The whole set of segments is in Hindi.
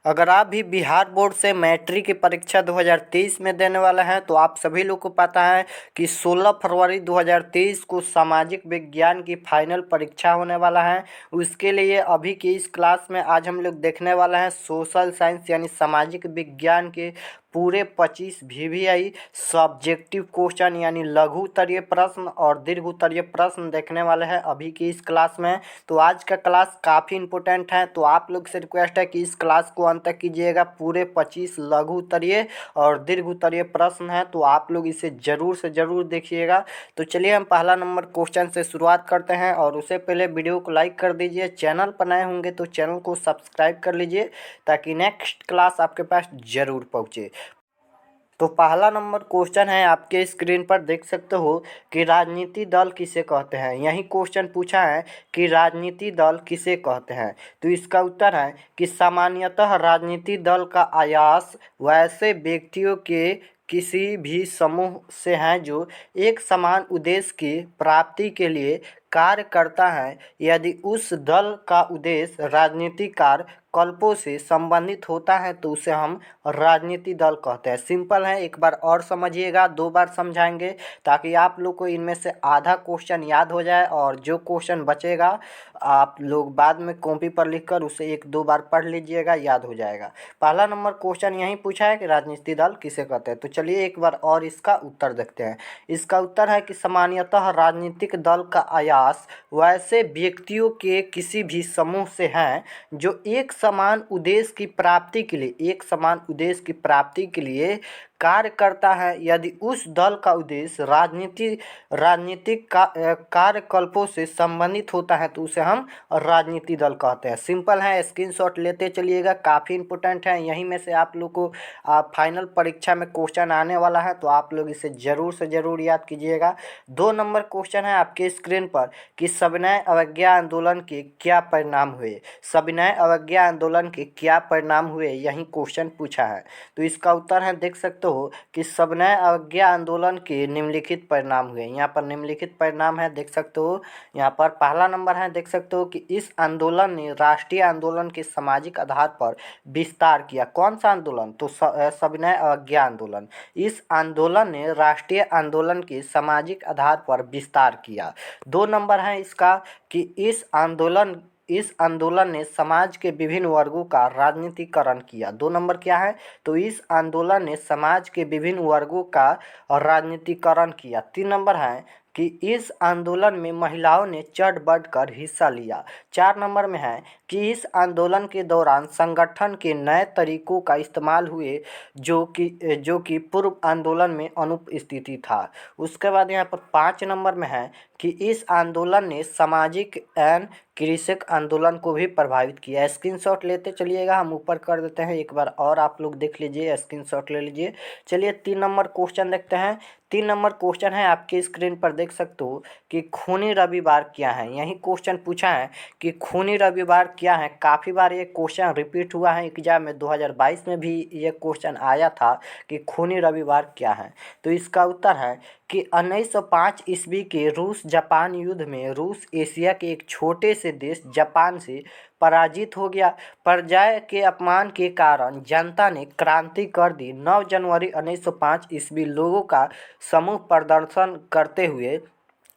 अगर आप भी बिहार बोर्ड से मैट्रिक की परीक्षा 2023 में देने वाले हैं तो आप सभी लोग को पता है कि 16 फरवरी 2023 को सामाजिक विज्ञान की फाइनल परीक्षा होने वाला है। उसके लिए अभी की इस क्लास में आज हम लोग देखने वाले हैं सोशल साइंस यानी सामाजिक विज्ञान के पूरे 25 VVI सब्जेक्टिव क्वेश्चन यानी लघु उत्तरीय प्रश्न और दीर्घ उत्तरीय प्रश्न देखने वाले हैं अभी की इस क्लास में। तो आज का क्लास काफ़ी इंपॉर्टेंट है, तो आप लोग से रिक्वेस्ट है कि इस क्लास को अंत तक कीजिएगा। पूरे 25 लघु उत्तरीय और दीर्घ उत्तरीय प्रश्न हैं, तो आप लोग इसे ज़रूर से ज़रूर देखिएगा। तो चलिए हम पहला नंबर क्वेश्चन से शुरुआत करते हैं, और उससे पहले वीडियो को लाइक कर दीजिए। चैनल पर नए होंगे तो चैनल को सब्सक्राइब कर लीजिए ताकि नेक्स्ट क्लास आपके पास ज़रूर पहुँचे। तो पहला नंबर क्वेश्चन है, आपके स्क्रीन पर देख सकते हो कि राजनीति दल किसे कहते हैं। यही क्वेश्चन पूछा है कि राजनीति दल किसे कहते हैं। तो इसका उत्तर है कि सामान्यतः राजनीति दल का आयास वैसे व्यक्तियों के किसी भी समूह से है जो एक समान उद्देश्य की प्राप्ति के लिए कार्य करता है, यदि उस दल का उद्देश्य राजनीतिक कार्यकलापों से संबंधित होता है तो उसे हम राजनीति दल कहते हैं। सिंपल है, एक बार और समझिएगा, दो बार समझाएंगे ताकि आप लोग को इनमें से आधा क्वेश्चन याद हो जाए, और जो क्वेश्चन बचेगा आप लोग बाद में कॉपी पर लिखकर उसे एक दो बार पढ़ लीजिएगा, याद हो जाएगा। पहला नंबर क्वेश्चन यही पूछा है कि राजनीतिक दल किसे कहते हैं। तो चलिए एक बार और इसका उत्तर देखते हैं। इसका उत्तर है कि सामान्यतः राजनीतिक दल का आयास वैसे व्यक्तियों के किसी भी समूह से है जो एक समान उद्देश्य की प्राप्ति के लिए कार्य करता है, यदि उस दल का उद्देश्य राजनीतिक कार्यकलापों से संबंधित होता है तो उसे हम राजनीतिक दल कहते हैं। सिंपल है, स्क्रीनशॉट लेते चलिएगा, काफ़ी इंपॉर्टेंट है। यहीं में से आप लोग को फाइनल परीक्षा में क्वेश्चन आने वाला है, तो आप लोग इसे ज़रूर से ज़रूर याद कीजिएगा। 2 नंबर क्वेश्चन है आपके स्क्रीन पर कि सविनय अवज्ञा आंदोलन के क्या परिणाम हुए। सविनय अवज्ञा आंदोलन के क्या परिणाम हुए, यही क्वेश्चन पूछा है। तो इसका उत्तर है, देख सकते हो कि सविनय अवज्ञा आंदोलन के निम्नलिखित परिणाम हुए। यहाँ पर निम्नलिखित परिणाम है, देख सकते हो। यहाँ पर पहला नंबर है, देख सकते हो कि इस आंदोलन ने राष्ट्रीय आंदोलन के सामाजिक आधार पर विस्तार किया। कौन सा आंदोलन? तो सविनय अवज्ञा आंदोलन। इस आंदोलन ने राष्ट्रीय आंदोलन के सामाजिक आधार पर विस्तार किया। 2 नंबर है इसका कि इस आंदोलन ने समाज के विभिन्न वर्गों का राजनीतिकरण किया। 2 नंबर क्या है? तो इस आंदोलन ने समाज के विभिन्न वर्गों का राजनीतिकरण किया। 3 नंबर है कि इस आंदोलन में महिलाओं ने चढ़ बढ़कर हिस्सा लिया। 4 नंबर में है कि इस आंदोलन के दौरान संगठन के नए तरीकों का इस्तेमाल हुए जो कि पूर्व आंदोलन में अनुपस्थिति था। उसके बाद यहाँ पर 5 नंबर में है कि इस आंदोलन ने सामाजिक एवं कृषक आंदोलन को भी प्रभावित किया। स्क्रीनशॉट लेते चलिएगा, हम ऊपर कर देते हैं, एक बार और आप लोग देख लीजिए, स्क्रीनशॉट ले लीजिए। चलिए 3 नंबर क्वेश्चन देखते हैं। 3 नंबर क्वेश्चन है आपके स्क्रीन पर, देख सकते हो कि खूनी रविवार क्या है। यही क्वेश्चन पूछा है कि खूनी रविवार क्या है। काफ़ी बार ये क्वेश्चन रिपीट हुआ है एग्जाम में, 2022 में भी ये क्वेश्चन आया था कि खूनी रविवार क्या है। तो इसका उत्तर है कि 1905 ईस्वी के रूस जापान युद्ध में रूस एशिया के एक छोटे से देश जापान से पराजित हो गया। पराजय के अपमान के कारण जनता ने क्रांति कर दी। 9 जनवरी 1905 ईस्वी लोगों का समूह प्रदर्शन करते हुए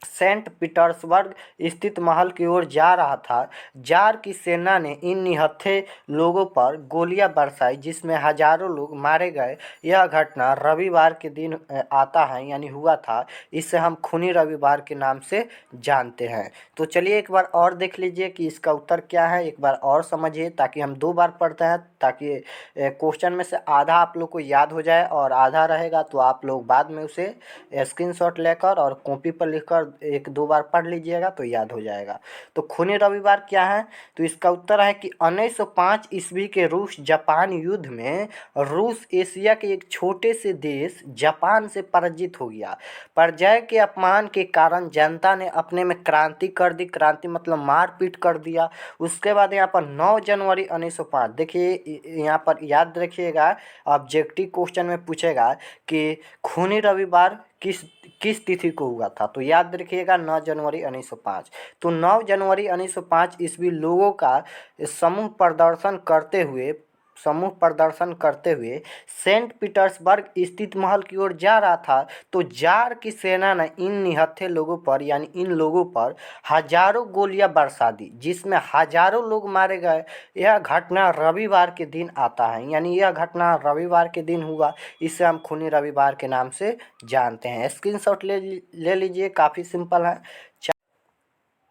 सेंट पीटर्सबर्ग स्थित महल की ओर जा रहा था। जार की सेना ने इन निहत्थे लोगों पर गोलियां बरसाई जिसमें हजारों लोग मारे गए। यह घटना रविवार के दिन आता है यानी हुआ था। इसे हम खूनी रविवार के नाम से जानते हैं। तो चलिए एक बार और देख लीजिए कि इसका उत्तर क्या है, एक बार और समझिए ताकि हम 2 बार पढ़ते हैं, ताकि क्वेश्चन में से आधा आप लोग को याद हो जाए और आधा रहेगा तो आप लोग बाद में उसे स्क्रीनशॉट लेकर और कॉपी पर लिखकर 1-2 बार पढ़ लीजिएगा तो याद हो जाएगा। तो खूनी रविवार क्या है? तो इसका उत्तर है कि 1905 ईस्वी के रूस जापान युद्ध में रूस एशिया के एक छोटे से देश जापान से पराजित हो गया। पराजय के अपमान के कारण जनता ने अपने में क्रांति कर दी। क्रांति मतलब मारपीट कर दिया। उसके बाद यहाँ पर 9 जनवरी 1905, देखिए यहाँ पर याद रखिएगा, ऑब्जेक्टिव क्वेश्चन में पूछेगा कि खूनी रविवार किस तिथि को हुआ था। तो याद रखिएगा 9 जनवरी 1905। तो 9 जनवरी 1905 ईस्वी लोगों का समूह प्रदर्शन करते हुए समूह प्रदर्शन करते हुए सेंट पीटर्सबर्ग स्थित महल की ओर जा रहा था, तो जार की सेना ने इन निहत्थे लोगों पर यानी इन लोगों पर हजारों गोलियां बरसा दी, जिसमें हजारों लोग मारे गए। यह घटना रविवार के दिन आता है, यानी यह घटना रविवार के दिन हुआ। इसे हम खूनी रविवार के नाम से जानते हैं। स्क्रीनशॉट ले लीजिए, काफ़ी सिंपल है।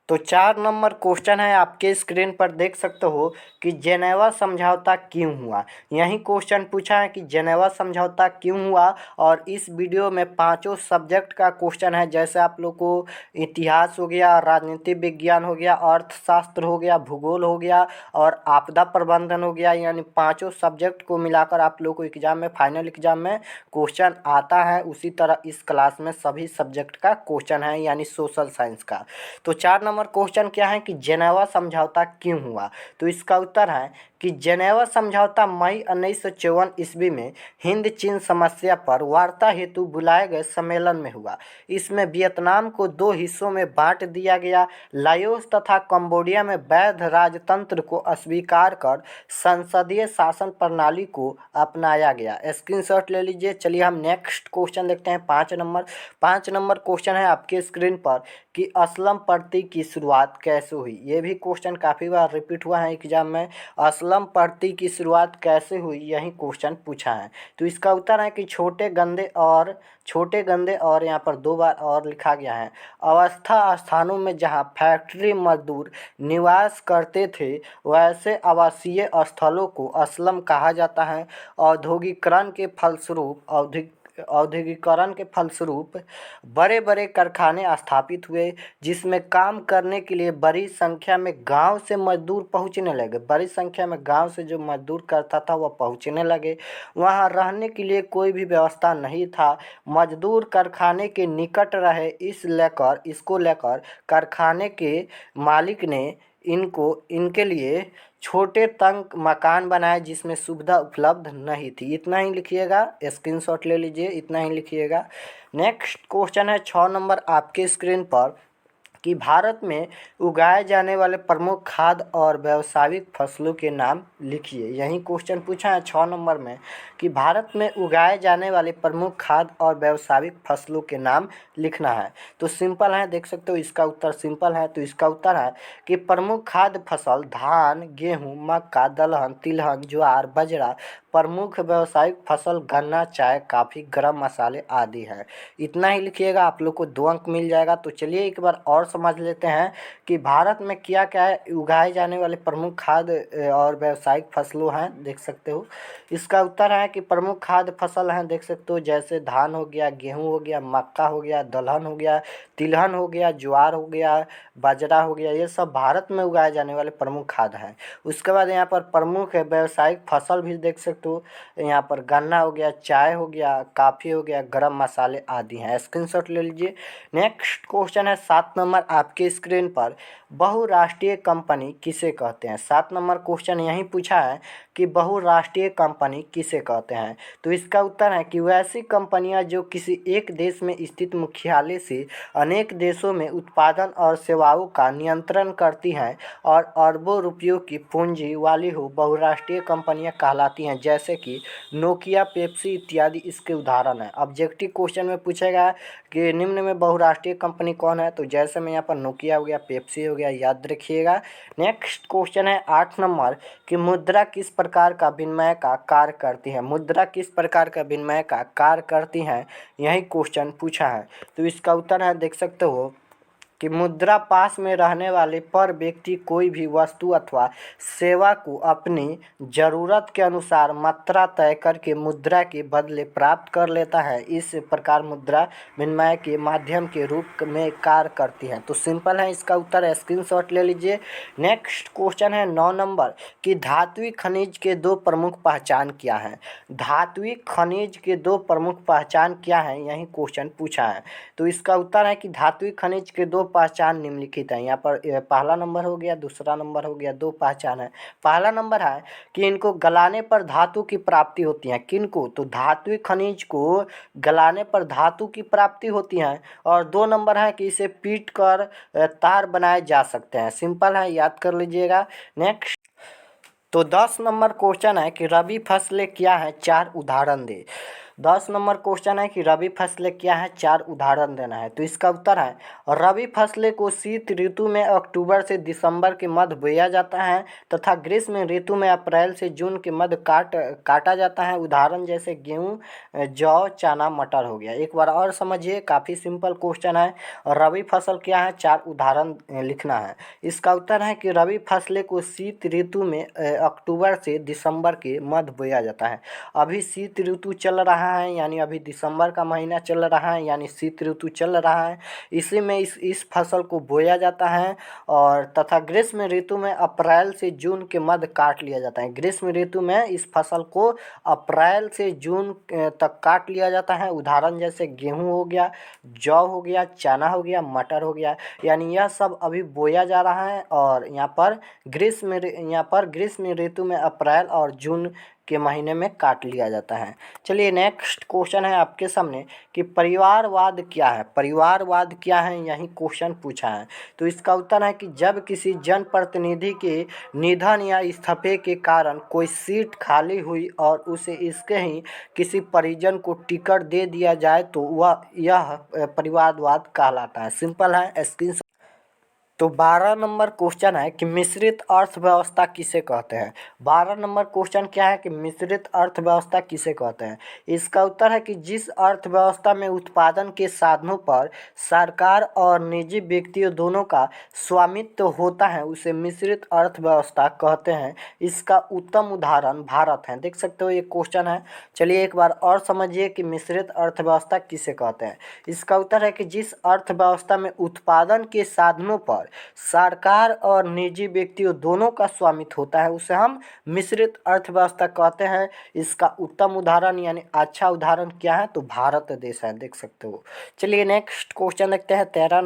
तो 4 नंबर क्वेश्चन है, आपके स्क्रीन पर देख सकते हो कि जेनेवा समझौता क्यों हुआ। यही क्वेश्चन पूछा है कि जेनेवा समझौता क्यों हुआ, और इस वीडियो में पांचों सब्जेक्ट का क्वेश्चन है। जैसे आप लोग को इतिहास हो गया, राजनीति विज्ञान हो गया, अर्थशास्त्र हो गया, भूगोल हो गया और आपदा प्रबंधन हो गया, यानी पाँचों सब्जेक्ट को मिलाकर आप लोग को एग्जाम में, फाइनल एग्जाम में क्वेश्चन आता है। उसी तरह इस क्लास में सभी सब्जेक्ट का क्वेश्चन है, यानी सोशल साइंस का। तो 4 नंबर क्वेश्चन क्या है कि जेनेवा समझौता क्यों हुआ। तो इसका उत्तर है कि जेनेवा समझौता मई 1954 ईस्वी में हिंद चीन समस्या पर वार्ता हेतु बुलाए गए सम्मेलन में हुआ। इसमें वियतनाम को 2 हिस्सों में बांट दिया गया। लाओस तथा कंबोडिया में वैध राजतंत्र को अस्वीकार कर संसदीय शासन प्रणाली को अपनाया गया। स्क्रीनशॉट ले लीजिए। चलिए हम नेक्स्ट क्वेश्चन देखते हैं, 5 नंबर क्वेश्चन है आपके स्क्रीन पर कि असलम प्रति की शुरुआत कैसे हुई। ये भी क्वेश्चन काफ़ी बार रिपीट हुआ है एग्जाम में। असलम प्रति की शुरुआत कैसे हुई, यही क्वेश्चन पूछा है। तो इसका उत्तर है कि छोटे गंदे और यहाँ पर 2 बार और लिखा गया है। अवस्था स्थानों में जहाँ फैक्ट्री मजदूर निवास करते थे, वैसे आवासीय स्थलों को असलम कहा जाता है। औद्योगिकरण के फलस्वरूप बड़े बड़े कारखाने स्थापित हुए, जिसमें काम करने के लिए बड़ी संख्या में गांव से मजदूर पहुंचने लगे। बड़ी संख्या में गांव से जो मजदूर करता था वह पहुंचने लगे। वहां रहने के लिए कोई भी व्यवस्था नहीं था। मजदूर कारखाने के निकट रहे, इसको लेकर कारखाने के मालिक ने इनके लिए छोटे तंग मकान बनाए, जिसमें सुविधा उपलब्ध नहीं थी। इतना ही लिखिएगा, स्क्रीनशॉट ले लीजिए, इतना ही लिखिएगा। नेक्स्ट क्वेश्चन है 6 नंबर आपके स्क्रीन पर कि भारत में उगाए जाने वाले प्रमुख खाद्य और व्यावसायिक फसलों के नाम लिखिए। यही क्वेश्चन पूछा है 6 नंबर में कि भारत में उगाए जाने वाले प्रमुख खाद्य और व्यावसायिक फसलों के नाम लिखना है। तो सिंपल है, देख सकते हो इसका उत्तर सिंपल है। तो इसका उत्तर है कि प्रमुख खाद्य फसल धान, गेहूँ, मक्का, दलहन, तिलहन, ज्वार, बाजरा। प्रमुख व्यावसायिक फसल गन्ना, चाय, कॉफ़ी, गरम मसाले आदि है। इतना ही लिखिएगा, आप लोग को 2 अंक मिल जाएगा। तो चलिए एक बार और समझ लेते हैं कि भारत में क्या क्या है उगाए जाने वाले प्रमुख खाद्य और व्यावसायिक फसलों हैं। देख सकते हो इसका उत्तर है कि प्रमुख खाद्य फसल हैं, देख सकते हो, जैसे धान हो गया, गेहूँ हो गया, मक्का हो गया, दलहन हो गया, तिलहन हो गया, ज्वार हो गया, बाजरा हो गया। ये सब भारत में उगाए जाने वाले प्रमुख खाद्य हैं। उसके बाद यहाँ पर प्रमुख व्यावसायिक फसल भी देख सकते हो, यहाँ पर गन्ना हो गया, चाय हो गया, कॉफ़ी हो गया, गरम मसाले आदि हैं। स्क्रीनशॉट ले लीजिए। नेक्स्ट क्वेश्चन है 7 नंबर आपके स्क्रीन पर, बहुराष्ट्रीय कंपनी किसे कहते हैं। 7 नंबर क्वेश्चन यही पूछा है कि बहुराष्ट्रीय कंपनी किसे कहते हैं। तो इसका उत्तर है कि वैसी कंपनियां जो किसी एक देश में स्थित मुख्यालय से अनेक देशों में उत्पादन और सेवाओं का नियंत्रण करती हैं और अरबों रुपयों की पूंजी वाली हो, बहुराष्ट्रीय कंपनियां कहलाती हैं। जैसे कि नोकिया, पेप्सी इत्यादि इसके उदाहरण हैं। ऑब्जेक्टिव क्वेश्चन में पूछेगा कि निम्न में बहुराष्ट्रीय कंपनी कौन है। तो जैसे में यहाँ पर नोकिया हो गया, पेप्सी हो गया, याद रखिएगा। नेक्स्ट क्वेश्चन है 8 नंबर कि मुद्रा किस प्रकार का विनिमय का कार्य करती है। मुद्रा किस प्रकार का विनिमय का कार्य करती है, यही क्वेश्चन पूछा है। तो इसका उत्तर है, देख सकते हो कि मुद्रा पास में रहने वाले पर व्यक्ति कोई भी वस्तु अथवा सेवा को अपनी ज़रूरत के अनुसार मात्रा तय करके मुद्रा के बदले प्राप्त कर लेता है। इस प्रकार मुद्रा विनिमय के माध्यम के रूप में कार्य करती है। तो सिंपल है इसका उत्तर, स्क्रीनशॉट ले लीजिए। नेक्स्ट क्वेश्चन है 9 नंबर कि धात्विक खनिज के 2 प्रमुख पहचान क्या हैं। धात्विक खनिज के 2 प्रमुख पहचान क्या हैं, यही क्वेश्चन पूछा है। तो इसका उत्तर है कि धात्विक खनिज के 2 पहचान निम्नलिखित हैं। यहाँ पर पहला नंबर हो गया, दूसरा नंबर हो गया, 2 पहचान है। पहला नंबर है कि इनको गलाने पर धातु की प्राप्ति होती है। किनको, तो धात्विक खनिज को गलाने पर धातु की प्राप्ति होती है। और 2 नंबर है कि इसे पीट कर तार बनाए जा सकते हैं। सिंपल है, याद कर लीजिएगा। नेक्स्ट तो 10 नंबर क्वेश्चन है कि रबी फसलें क्या हैं, 4 उदाहरण दे। 10 नंबर क्वेश्चन है कि रबी फसलें क्या हैं, 4 उदाहरण देना है। तो इसका उत्तर है रबी फसलें को शीत ऋतु में अक्टूबर से दिसंबर के मध्य बोया जाता है तथा ग्रीष्म ऋतु में अप्रैल से जून के मध्य काटा जाता है। उदाहरण जैसे गेहूँ, जौ, चना, मटर हो गया। एक बार और समझिए, काफ़ी सिंपल क्वेश्चन है। रबी फसल क्या है, 4 उदाहरण लिखना है। इसका उत्तर है कि रबी फसलें को शीत ऋतु में अक्टूबर से दिसंबर के मध्य बोया जाता है। अभी शीत ऋतु चल रहा है, यानी अभी दिसंबर का महीना चल रहा है, यानी शीत ऋतु चल रहा है। इसी में इस फसल को बोया जाता है। और तथा ग्रीष्म ऋतु में अप्रैल से जून के मध्य काट लिया जाता है। ग्रीष्म ऋतु में इस फसल को अप्रैल से जून तक काट लिया जाता है। उदाहरण जैसे गेहूँ हो गया, जौ हो गया, चना हो गया, मटर हो गया। यानी यह सब अभी बोया जा रहा है और यहाँ पर ग्रीष्म ऋतु में अप्रैल और जून के महीने में काट लिया जाता है। चलिए नेक्स्ट क्वेश्चन है आपके सामने कि परिवारवाद क्या है। परिवारवाद क्या है, यही क्वेश्चन पूछा है। तो इसका उत्तर है कि जब किसी जनप्रतिनिधि के निधन या इस्तीफे के कारण कोई सीट खाली हुई और उसे इसके ही किसी परिजन को टिकट दे दिया जाए तो वह यह परिवारवाद कहलाता है। सिंपल है, स्क्रीन। तो 12 नंबर क्वेश्चन है कि मिश्रित अर्थव्यवस्था किसे कहते हैं। 12 नंबर क्वेश्चन क्या है कि मिश्रित अर्थव्यवस्था किसे कहते हैं। इसका उत्तर है कि जिस अर्थव्यवस्था में उत्पादन के साधनों पर सरकार और निजी व्यक्तियों दोनों का स्वामित्व होता है उसे मिश्रित अर्थव्यवस्था कहते हैं। इसका उत्तम उदाहरण भारत है। देख सकते हो ये क्वेश्चन है। चलिए एक बार और समझिए कि मिश्रित अर्थव्यवस्था किसे कहते हैं। इसका उत्तर है कि जिस अर्थव्यवस्था में उत्पादन के साधनों पर सरकार और निजी व्यक्तियों दोनों का स्वामित्व होता है उसे हम मिश्रित अर्थव्यवस्था कहते हैं। इसका उत्तम उदाहरण यानी अच्छा उदाहरण क्या है, तो भारत देश है। देख सकते हो। चलिए नेक्स्ट क्वेश्चन देखते हैं। 13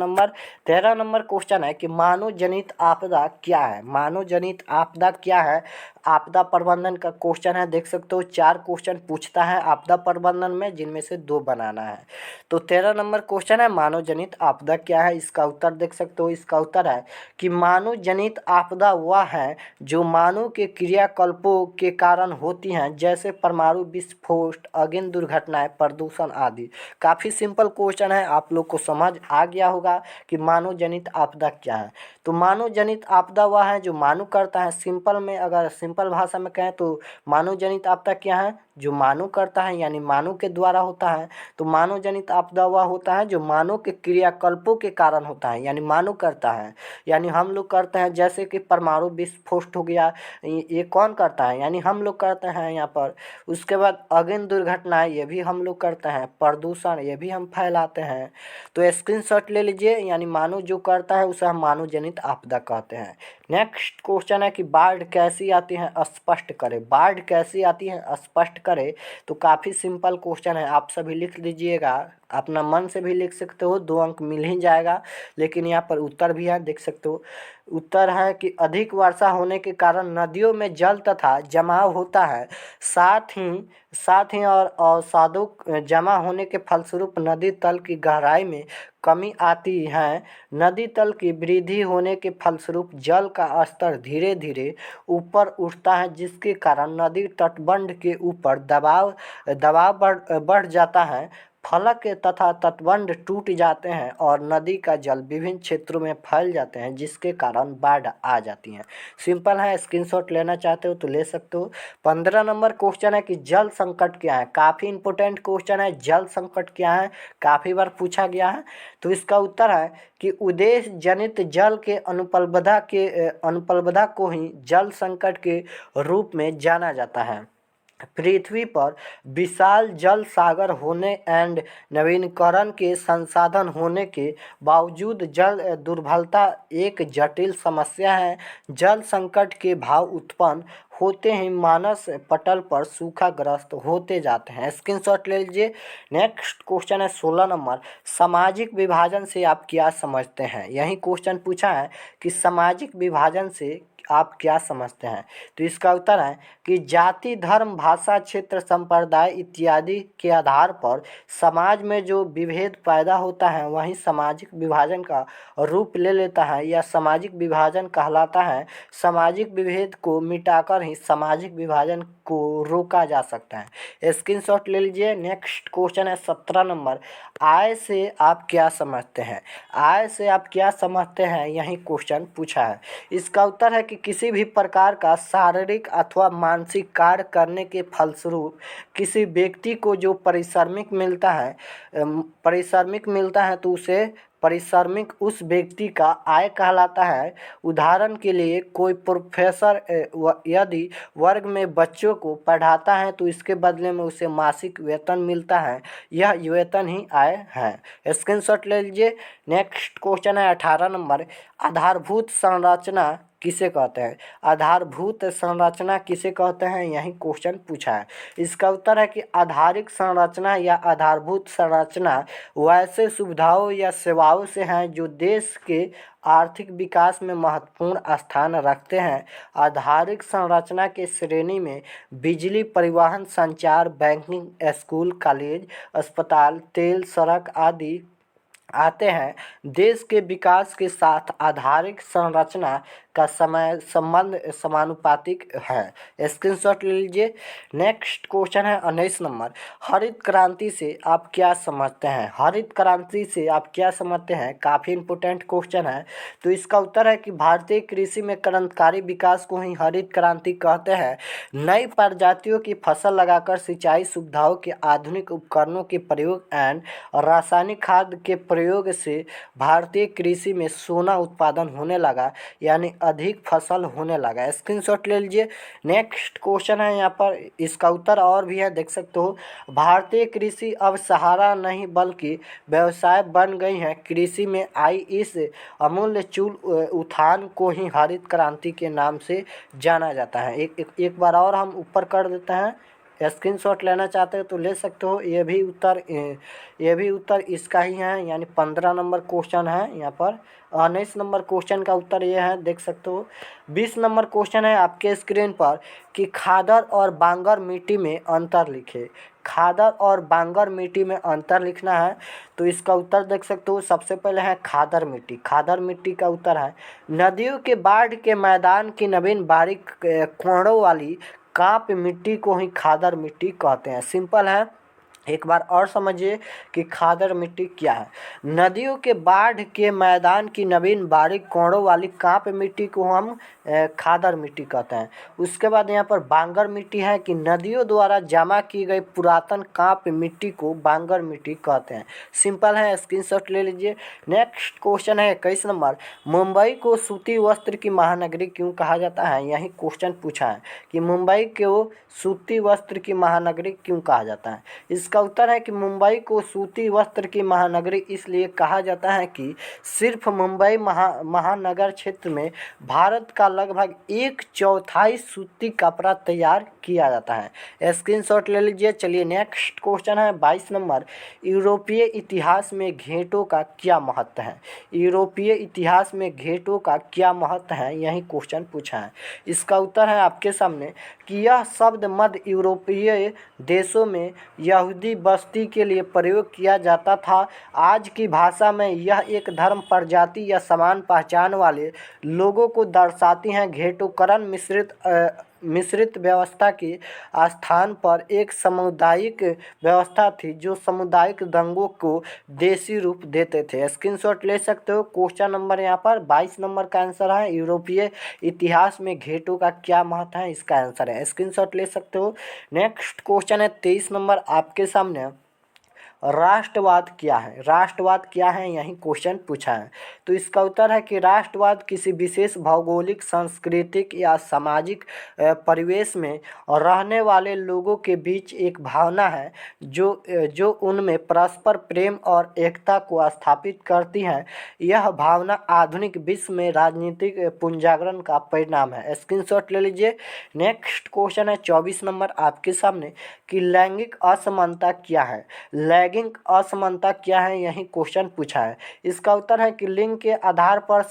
नंबर क्वेश्चन है कि मानव जनित आपदा क्या है। मानव जनित आपदा क्या है, आपदा प्रबंधन का क्वेश्चन है। देख सकते हो 4 क्वेश्चन पूछता है आपदा प्रबंधन में, जिनमें से 2 बनाना है। तो 13 नंबर क्वेश्चन है मानव जनित आपदा क्या है। इसका उत्तर देख सकते हो। इसका उत्तर है कि मानव जनित आपदा वह है जो मानव के क्रियाकल्पों के कारण होती हैं, जैसे परमाणु विस्फोट, अग्नि दुर्घटनाएं, प्रदूषण आदि। काफ़ी सिंपल क्वेश्चन है, आप लोग को समझ आ गया होगा कि मानव जनित आपदा क्या है। तो मानव जनित आपदा वह है जो मानव करता है। सिंपल में अगर सिंपल भाषा में कहें तो मानव जनित आपदा क्या है, जो मानव करता है, यानी मानव के द्वारा होता है। तो मानव जनित आपदा वह होता है जो मानव के क्रियाकल्पों के कारण होता है, यानी मानव करता है। यानी हम लोग करते हैं, जैसे कि परमाणु विस्फोट हो गया, ये कौन करता है, यानी हम लोग करते हैं यहाँ पर। उसके बाद अग्नि दुर्घटना, ये भी हम लोग करते हैं। प्रदूषण, ये भी हम फैलाते हैं। तो स्क्रीनशॉट ले लीजिए, यानी मानव जो करता है उसे हम मानव जनित आपदा कहते हैं। नेक्स्ट क्वेश्चन है कि बाढ़ कैसी आती है, स्पष्ट करें। बाढ़ कैसी आती है, स्पष्ट करें। तो काफ़ी सिंपल क्वेश्चन है, आप सभी लिख लीजिएगा। अपना मन से भी लिख सकते हो, 2 अंक मिल ही जाएगा। लेकिन यहाँ पर उत्तर भी है, देख सकते हो। उत्तर है कि अधिक वर्षा होने के कारण नदियों में जल तथा जमाव होता है। साथ ही और अवसादों जमा होने के फलस्वरूप नदी तल की गहराई में कमी आती है। नदी तल की वृद्धि होने के फलस्वरूप जल का स्तर धीरे धीरे ऊपर उठता है, जिसके कारण नदी तटबंध के ऊपर दबाव बढ़ जाता है। फलक तथा तटबंध टूट जाते हैं और नदी का जल विभिन्न क्षेत्रों में फैल जाते हैं, जिसके कारण बाढ़ आ जाती है। सिंपल है, स्क्रीनशॉट लेना चाहते हो तो ले सकते हो। 15 नंबर क्वेश्चन है कि जल संकट क्या है। काफ़ी इंपॉर्टेंट क्वेश्चन है, जल संकट क्या है, काफ़ी बार पूछा गया है। तो इसका उत्तर है कि उद्देश्य जनित जल के अनुपलब्धता को ही जल संकट के रूप में जाना जाता है। पृथ्वी पर विशाल जल सागर होने एंड नवीनीकरण के संसाधन होने के बावजूद जल दुर्बलता एक जटिल समस्या है। जल संकट के भाव उत्पन्न होते ही मानस पटल पर सूखाग्रस्त होते जाते हैं। स्क्रीनशॉट ले लीजिए। नेक्स्ट क्वेश्चन है 16 नंबर, सामाजिक विभाजन से आप क्या समझते हैं। यही क्वेश्चन पूछा है कि सामाजिक विभाजन से आप क्या समझते हैं? तो इसका उत्तर है कि जाति, धर्म, भाषा, क्षेत्र, संप्रदाय इत्यादि के आधार पर समाज में जो विभेद पैदा होता है वही सामाजिक विभाजन का रूप ले लेता है या सामाजिक विभाजन कहलाता है। सामाजिक विभेद को मिटाकर ही सामाजिक विभाजन को रोका जा सकता है। स्क्रीनशॉट ले लीजिए। नेक्स्ट क्वेश्चन है 17 नंबर। आय से आप क्या समझते हैं? आय से आप क्या समझते हैं, यही क्वेश्चन पूछा है। इसका उत्तर है कि किसी भी प्रकार का शारीरिक अथवा मानसिक कार्य करने के फलस्वरूप किसी व्यक्ति को जो पारिश्रमिक मिलता है तो उसे पारिश्रमिक उस व्यक्ति का आय कहलाता है। उदाहरण के लिए कोई प्रोफेसर यदि वर्ग में बच्चों को पढ़ाता है तो इसके बदले में उसे मासिक वेतन मिलता है, यह वेतन ही आय है। स्क्रीनशॉट ले लीजिए। नेक्स्ट क्वेश्चन है 18 नंबर। आधारभूत संरचना किसे कहते हैं? आधारभूत संरचना किसे कहते हैं, यही क्वेश्चन पूछा है। इसका उत्तर है कि आधारिक संरचना या आधारभूत संरचना वैसे सुविधाओं या सेवाओं से हैं जो देश के आर्थिक विकास में महत्वपूर्ण स्थान रखते हैं। आधारिक संरचना के श्रेणी में बिजली, परिवहन, संचार, बैंकिंग, स्कूल, कॉलेज, अस्पताल, तेल, सड़क आदि आते हैं। देश के विकास के साथ आधारिक संरचना का संबंध समानुपातिक है। स्क्रीनशॉट ले लीजिए। नेक्स्ट क्वेश्चन है 19 नंबर। हरित क्रांति से आप क्या समझते हैं? हरित क्रांति से आप क्या समझते हैं? काफ़ी इंपॉर्टेंट क्वेश्चन है। तो इसका उत्तर है कि भारतीय कृषि में क्रांतिकारी विकास को ही हरित क्रांति कहते हैं। नई प्रजातियों की फसल लगाकर सिंचाई सुविधाओं के आधुनिक उपकरणों के प्रयोग एवं रासायनिक खाद के प्रयोग से भारतीय कृषि में सोना उत्पादन होने लगा, यानी अधिक फसल होने लगा। स्क्रीनशॉट ले लीजिए। नेक्स्ट क्वेश्चन है यहाँ पर, इसका उत्तर और भी है, देख सकते हो। भारतीय कृषि अब सहारा नहीं बल्कि व्यवसाय बन गई है। कृषि में आई इस अमूल्य चूल उत्थान को ही हरित क्रांति के नाम से जाना जाता है। एक बार और हम ऊपर कर देते हैं। स्क्रीनशॉट लेना चाहते हो तो ले सकते हो। ये भी उत्तर इसका ही है, यानी 15 नंबर क्वेश्चन है यहाँ पर। 19 नंबर क्वेश्चन का उत्तर ये है, देख सकते हो। 20 नंबर क्वेश्चन है आपके स्क्रीन पर कि खादर और बांगर मिट्टी में अंतर लिखे। खादर और बांगर मिट्टी में अंतर लिखना है तो इसका उत्तर देख सकते हो। सबसे पहले है खादर मिट्टी। खादर मिट्टी का उत्तर है नदियों के बाढ़ के मैदान की नवीन बारीक कोड़ों वाली काप मिट्टी को ही खादर मिट्टी कहते हैं। सिंपल है, एक बार और समझिए कि खादर मिट्टी क्या है। नदियों के बाढ़ के मैदान की नवीन बारीक कोड़ों वाली काप मिट्टी को हम खादर मिट्टी कहते हैं। उसके बाद यहाँ पर बांगर मिट्टी है कि नदियों द्वारा जमा की गई पुरातन काप मिट्टी को बांगर मिट्टी कहते हैं। सिंपल है, स्क्रीनशॉट ले लीजिए। नेक्स्ट क्वेश्चन है 21 नंबर। मुंबई को सूती वस्त्र की महानगरी क्यों कहा जाता है? यही क्वेश्चन पूछा है कि मुंबई को सूती वस्त्र की महानगरी क्यों कहा जाता है। इसका उत्तर है कि मुंबई को सूती वस्त्र की महानगरी इसलिए कहा जाता है कि सिर्फ मुंबई महानगर क्षेत्र में भारत का लगभग 1/4 सूती कपड़ा तैयार किया जाता है। स्क्रीनशॉट ले लीजिए। चलिए नेक्स्ट क्वेश्चन है 22 नंबर। यूरोपीय इतिहास में घेटों का क्या महत्व है? यूरोपीय इतिहास में घेटों का क्या महत्व है, यही क्वेश्चन पूछा है। इसका उत्तर है आपके सामने कि यह शब्द मध्य यूरोपीय देशों में यहूदी बस्ती के लिए प्रयोग किया जाता था। आज की भाषा में यह एक धर्म, प्रजाति या समान पहचान वाले लोगों को दर्शाती हैं। घेटोकरण मिश्रित व्यवस्था के स्थान पर एक सामुदायिक व्यवस्था थी जो सामुदायिक दंगों को देसी रूप देते थे। स्क्रीनशॉट ले सकते हो। क्वेश्चन नंबर यहाँ पर 22 नंबर का आंसर है यूरोपीय इतिहास में घेटों का क्या महत्व है, इसका आंसर है। स्क्रीनशॉट ले सकते हो। नेक्स्ट क्वेश्चन है 23 नंबर आपके सामने। राष्ट्रवाद क्या है? राष्ट्रवाद क्या है, यही क्वेश्चन पूछा है। तो इसका उत्तर है कि राष्ट्रवाद किसी विशेष भौगोलिक, सांस्कृतिक या सामाजिक परिवेश में रहने वाले लोगों के बीच एक भावना है जो उनमें परस्पर प्रेम और एकता को स्थापित करती है। यह भावना आधुनिक विश्व में राजनीतिक पुनर्जागरण का परिणाम है। स्क्रीनशॉट ले लीजिए। नेक्स्ट क्वेश्चन है 24 नंबर आपके सामने कि लैंगिक असमानता क्या है? लैंगिक असमानता क्या है, यही क्वेश्चन पूछा है। इसका उत्तर है कि लिंग के आधार पर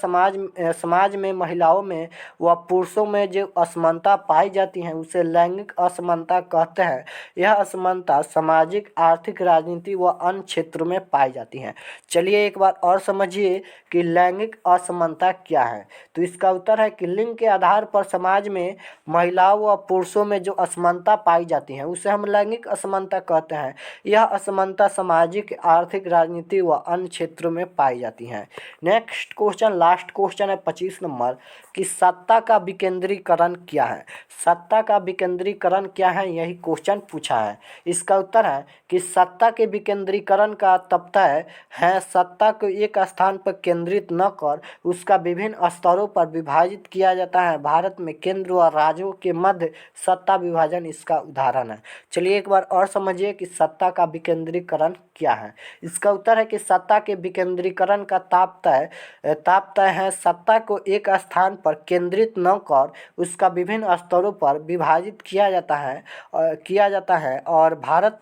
समाज में महिलाओं में व पुरुषों में जो असमानता पाई जाती है उसे लैंगिक असमानता कहते हैं। यह असमानता सामाजिक, आर्थिक, राजनीति व अन्य क्षेत्रों में पाई जाती है। चलिए एक बार और समझिए कि लैंगिक असमानता क्या है। तो इसका उत्तर है कि लिंग के आधार पर समाज में महिलाओं व पुरुषों में जो असमानता पाई जाती है उसे हम लैंगिक असमानता कहते हैं। यह असमानता सामाजिक, आर्थिक, राजनीति व अन्य क्षेत्रों में पाई जाती है। नेक्स्ट क्वेश्चन, लास्ट क्वेश्चन है 25 नंबर कि सत्ता का विकेंद्रीकरण क्या है। सत्ता का विकेंद्रीकरण क्या है, यही क्वेश्चन पूछा है। इसका उत्तर है कि सत्ता के विकेंद्रीकरण का तत्व है सत्ता को एक स्थान पर केंद्रित न कर उसका विभिन्न स्तरों पर विभाजित किया जाता है। भारत में केंद्र व राज्यों के मध्य सत्ता विभाजन इसका उदाहरण है। चलिए एक बार और समझिए कि सत्ता का विकेंद्रीकरण क्या है। इसका उत्तर है कि सत्ता के विकेंद्रीकरण का तात्पर्य है सत्ता को एक स्थान पर केंद्रित न कर उसका विभिन्न स्तरों पर विभाजित किया जाता है और भारत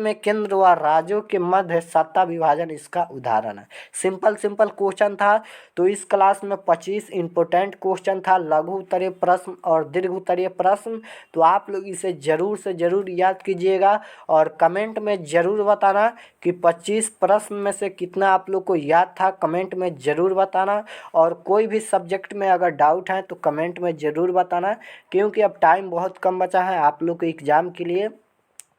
में केंद्र व राज्यों के मध्य सत्ता विभाजन इसका उदाहरण है। सिंपल क्वेश्चन था। तो इस क्लास में 25 इंपॉर्टेंट क्वेश्चन था, लघु उत्तरीय प्रश्न और दीर्घ उत्तरीय प्रश्न। तो आप लोग इसे ज़रूर से ज़रूर याद कीजिएगा और कमेंट में ज़रूर बताना कि 25 प्रश्न में से कितना आप लोग को याद था, कमेंट में ज़रूर बताना। और कोई भी सब्जेक्ट में अगर डाउट है तो कमेंट में ज़रूर बताना, क्योंकि अब टाइम बहुत कम बचा है आप लोग के एग्ज़ाम के लिए।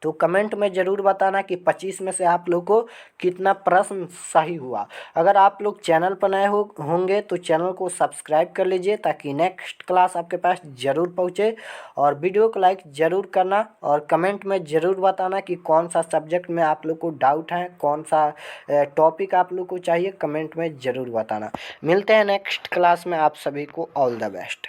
तो कमेंट में ज़रूर बताना कि 25 में से आप लोग को कितना प्रश्न सही हुआ। अगर आप लोग चैनल पर नए होंगे तो चैनल को सब्सक्राइब कर लीजिए ताकि नेक्स्ट क्लास आपके पास ज़रूर पहुँचे। और वीडियो को लाइक ज़रूर करना और कमेंट में ज़रूर बताना कि कौन सा सब्जेक्ट में आप लोग को डाउट है, कौन सा टॉपिक आप लोग को चाहिए, कमेंट में ज़रूर बताना। मिलते हैं नेक्स्ट क्लास में, आप सभी को ऑल द बेस्ट।